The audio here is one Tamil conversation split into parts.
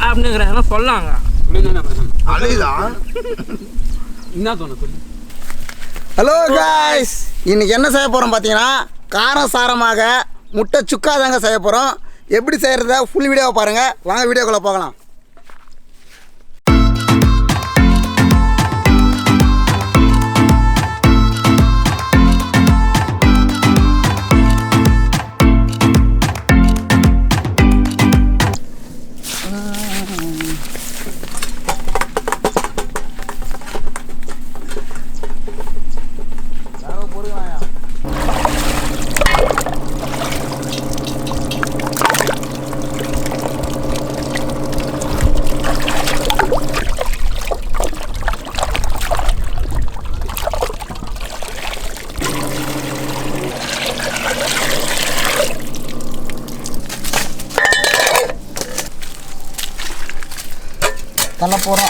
சாப்பிடுங்கிறாங்க சொல்லாங்க என்ன தோணு சொல்லு. ஹலோ காய்ஸ், இன்னைக்கு என்ன செய்ய போகிறோம் பார்த்தீங்கன்னா காரம் சாரமாக முட்டை சுக்கா தாங்க செய்ய போகிறோம். எப்படி செய்கிறத ஃபுல் வீடியோவை பாருங்கள். வாங்க வீடியோக்குள்ளே போகலாம்.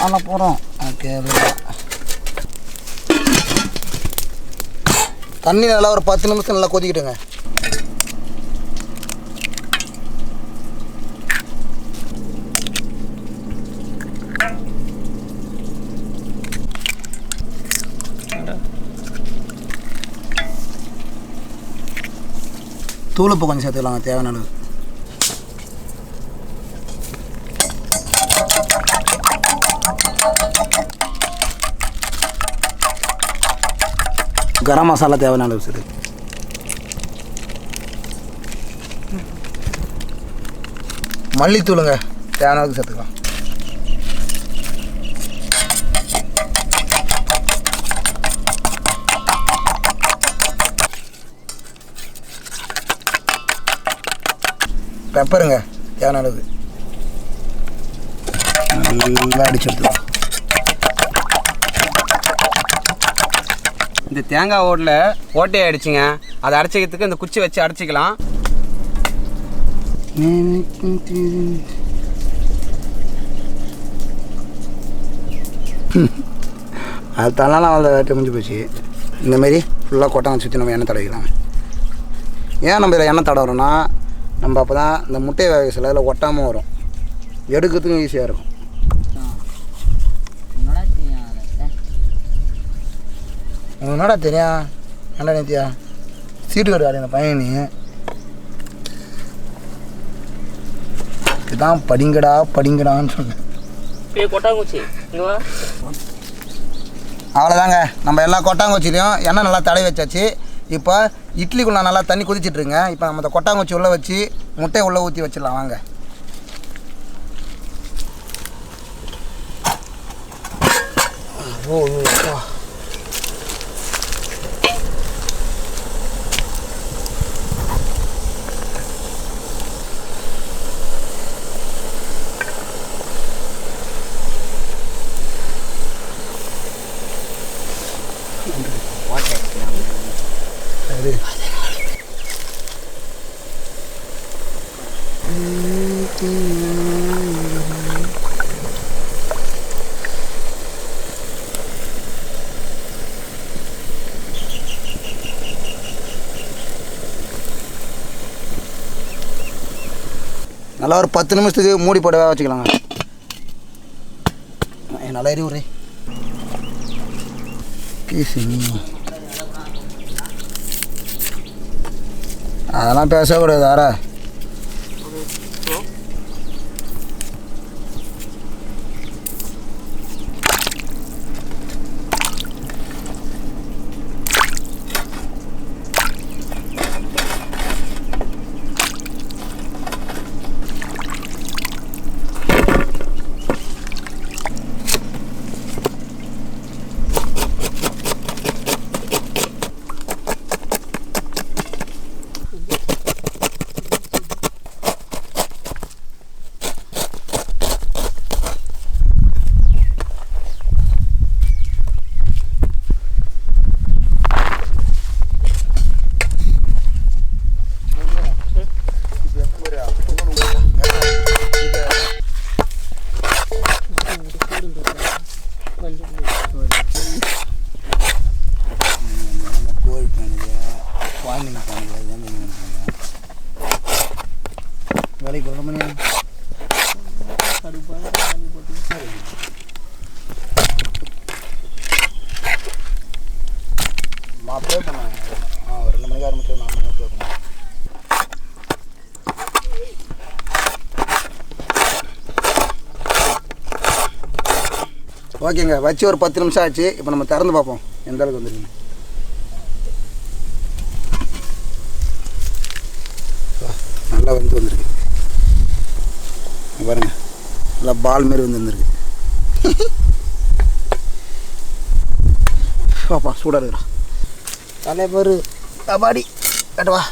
அள்ள போகிறோம். ஓகே, தண்ணி நல்லா ஒரு 10 நிமிஷம் நல்லா கொதிக்கிட்டுங்க. தூளுப்பு கொஞ்சம் சேர்த்துக்கலாங்க தேவையான அளவு. கரம் மசாலா தேவையான அளவு சரி. மல்லித்தூளுங்க தேவையான அளவுக்கு சேர்த்துக்கலாம். பெப்பருங்க தேவையான அளவுக்கு நல்லா அடிச்சு எடுத்துக்கலாம். இந்த தேங்காய் ஓட்டையை அடிச்சுங்க. அதை அரைச்சிக்கிறதுக்கு இந்த குச்சி வச்சு அரைச்சிக்கலாம். அது தரலாம் அவ்வளோ வேட்டை முடிஞ்சு போச்சு. இந்தமாரி ஃபுல்லாக கொட்டாங்க சுற்றி நம்ம எண்ணெய் தடவிக்கலாம். ஏன் நம்ம இதில் எண்ணெய் தடவுறோன்னா நம்ம அப்போ தான் இந்த முட்டை வேக சில இதில் ஒட்டாமல் வரும், எடுக்கிறதுக்கும் ஈஸியாக இருக்கும். என்னடா தெரியும் ஏன்டா நேத்தியா சீட்டு கட்டுக்காரு இந்த பையனி இதுதான் படிங்கடான்னு சொன்னேன். அவ்வளோதாங்க, நம்ம எல்லா கொட்டாங்குச்சிலையும் எண்ணெய் நல்லா தடவி வச்சாச்சு. இப்போ இட்லிக்குள்ளே நல்லா தண்ணி கொதிச்சிட்ருங்க. இப்போ நம்ம இந்த கொட்டாங்குச்சி உள்ளே வச்சு முட்டையை உள்ளே ஊற்றி வச்சிடலாம். வாங்க. ஓ நல்லா ஒரு 10 நிமிஷத்துக்கு மூடி போட வச்சுக்கலாங்க. நல்லா எரி விட்றே பேசுங்க. அதெல்லாம் பேசக்கூடாது. ஆரா ஓகேங்க, வச்சு ஒரு 10 நிமிஷம் ஆச்சு. இப்போ நம்ம திறந்து பார்ப்போம் எந்த அளவுக்கு வந்துருக்குங்க. நல்லா வந்துருக்கு பாருங்க, நல்லா பால் மாரி வந்துருக்கு. பாப்பா சூடாக இருக்கிறா தலை பேர் கபாடி கட்டுவா.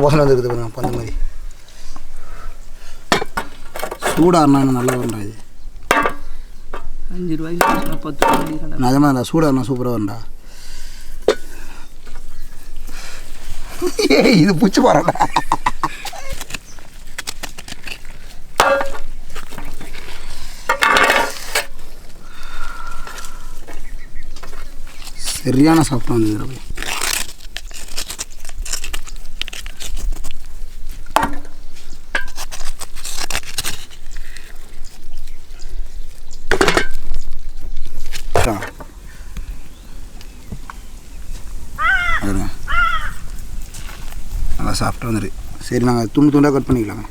பொசன்னு வந்துருக்குது பாருங்க, பந்து மாதிரி. சூடாருண்ணா நல்லா வரண்டா இது. 5 ரூபாய்க்கு 10 ரூபாய். நிஜமா சூடாருண்ணா சூப்பராக வரண்டா. இது பிடிச்சி போறடா. சரியான சாப்பிட்டா வந்து நல்லா சாப்பிட்டா வந்துரு. சரி, நாங்கள் துண்டு துண்டாக கட் பண்ணிக்கலாங்க.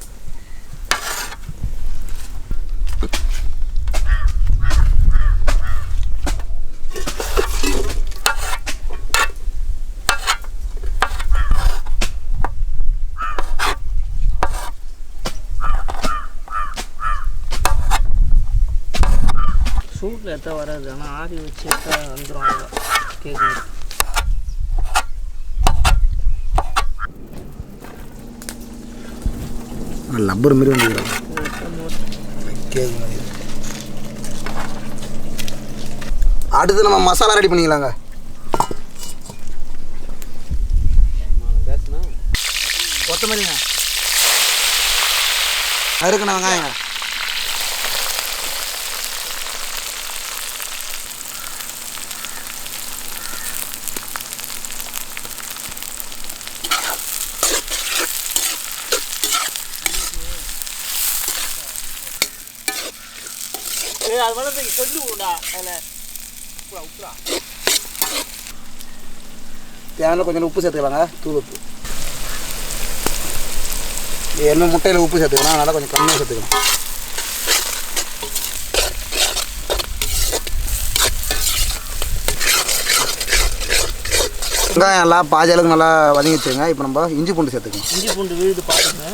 சூட்டில் எத்த வராது, ஆனால் ஆரி வச்சு எத்த வந்துடும். கேட்குது லப்பர் மாரி வந்து அடுத்து நம்ம மசாலா ரெடி பண்ணிக்கலாங்க. கொத்தமல்லிங்க, அதுக்குண்ணா வெங்காயங்க, அது வளர்த்து சொல்லி விடா. அதில் உப்புரா தேவையான கொஞ்சம் உப்பு சேர்த்துக்கலாங்க, தூள் உப்பு. என்ன முட்டையில் உப்பு சேர்த்துக்கலாம், அதனால் கொஞ்சம் கம்மியாக சேர்த்துக்கலாம். வெங்காயம் எல்லாம் பாதி அளவுக்கு நல்லா வதங்கி வச்சுருங்க. இப்போ நம்ம இஞ்சி பூண்டு சேர்த்துக்கலாம். இஞ்சி பூண்டு விழுது பார்த்துங்க.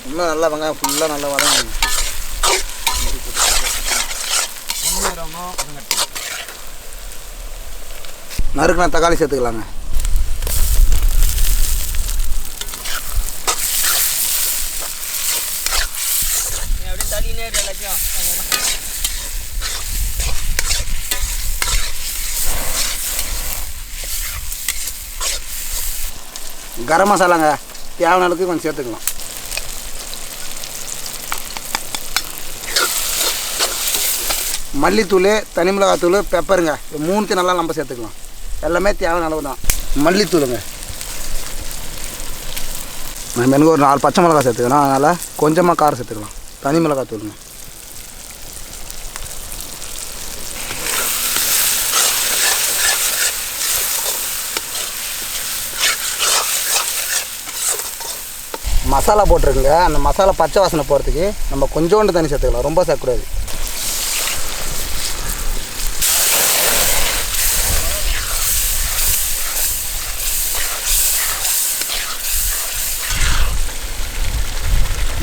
இன்னும் நல்லா வெங்காயம் ஃபுல்லாக நல்லா வதங்க. நறுக்குனா தக்காளி சேர்த்துக்கலாங்க. அப்படியே தள்ளினே எல்லாத்தையும். கரம் மசாலாங்க, தேவையான அளவுக்கு கொஞ்சம் சேர்த்துக்கலாம். மல்லித்தூள், தனி மிளகாத்தூள், பெப்பருங்க, மூணுத்தையும் நல்லா நம்ம சேர்த்துக்கலாம். எல்லாமே தேவையான அளவு தான். மல்லித்தூளுங்க, நம்ம எனக்கு ஒரு 4 பச்சை மிளகா சேர்த்துக்கணும், அதனால் கொஞ்சமாக காரம் சேர்த்துக்கலாம். தனி மிளகாத்தூளுங்க, மசாலா போட்டிருக்குங்க. அந்த மசாலா பச்சை வாசனை போகிறதுக்கு நம்ம கொஞ்சோண்டு தண்ணி சேர்த்துக்கலாம், ரொம்ப சேர்க்கக்கூடாது.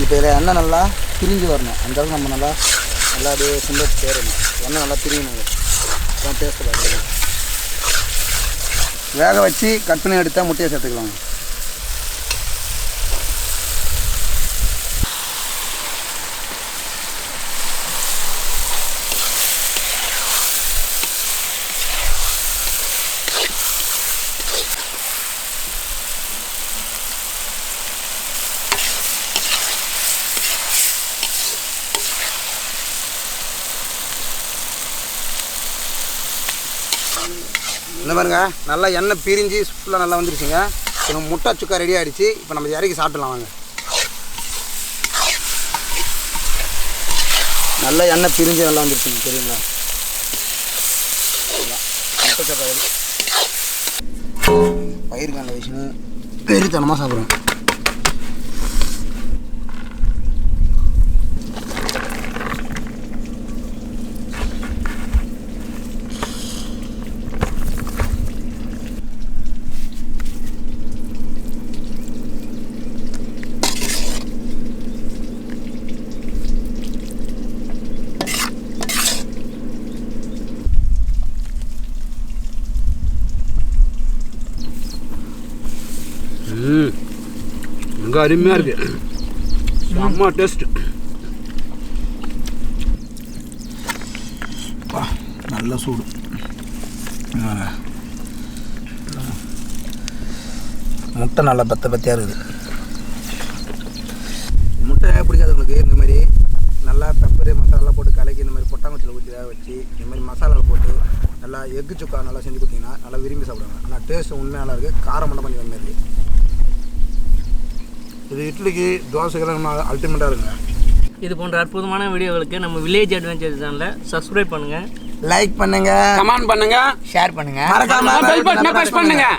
இப்போ இதில் எண்ணெய் நல்லா பிரிஞ்சு வரணும், அந்த அளவுக்கு நம்ம நல்லா அப்படியே சுண்ட சேரணும். எண்ணெய் நல்லா பிரியணும், டேஸ்ட்டு பார்க்கலாம். வேக வச்சு கட் பண்ணி எடுத்தால் முட்டையை சேர்த்துக்கலாம். இந்த பாருங்க, நல்லா எண்ணெய் பிரிஞ்சு ஃபுல்லாக நல்லா வந்துருச்சுங்க. இப்போ முட்டை சுக்கா ரெடி ஆகிடுச்சு. இப்போ நம்ம இறக்கி சாப்பிடலாம் வாங்க. நல்லா எண்ணெய் பிரிஞ்சு நல்லா வந்துருச்சு தெரியுங்களா. முட்டை சுக்கா பயிருக்கு நல்ல விஷயம் பெரித்தனமாக சாப்பிட்றோம். ரொம்ப அருமையாக இருக்குது. செம்ம டேஸ்ட்டு. நல்ல சூடு. முட்டை நல்லா பத்தியாக இருக்குது. முட்டை பிடிக்காது உங்களுக்கு. இந்த மாதிரி நல்லா பெப்பரு மசாலா போட்டு கலக்கி இந்த மாதிரி கொட்டாங்குச்சியில் ஊற்றி வேக வச்சு இந்த மாதிரி மசாலாவில் போட்டு நல்லா எக்கு சுக்கா நல்லா செஞ்சு கொடுத்தீங்கன்னா நல்லா விரும்பி சாப்பிடுவாங்க. ஆனால் டேஸ்ட் உண்மையாக நல்லா இருக்குது. காரம் மட்டும் கொஞ்சம் கம்மியாக இருக்குது. இது இட்லிக்கு தோசைக்கெல்லாம் நம்ம அல்டிமேட்டாக இருக்குங்க. இது போன்ற அற்புதமான வீடியோகளுக்கு நம்ம வில்லேஜ் அட்வென்ச்சர் சேனலை சப்ஸ்கிரைப் பண்ணுங்கள், லைக் பண்ணுங்கள், கமெண்ட் பண்ணுங்கள், ஷேர் பண்ணுங்கள், மறக்காம பெல் பட்டனை பிரஸ் பண்ணுங்கள்.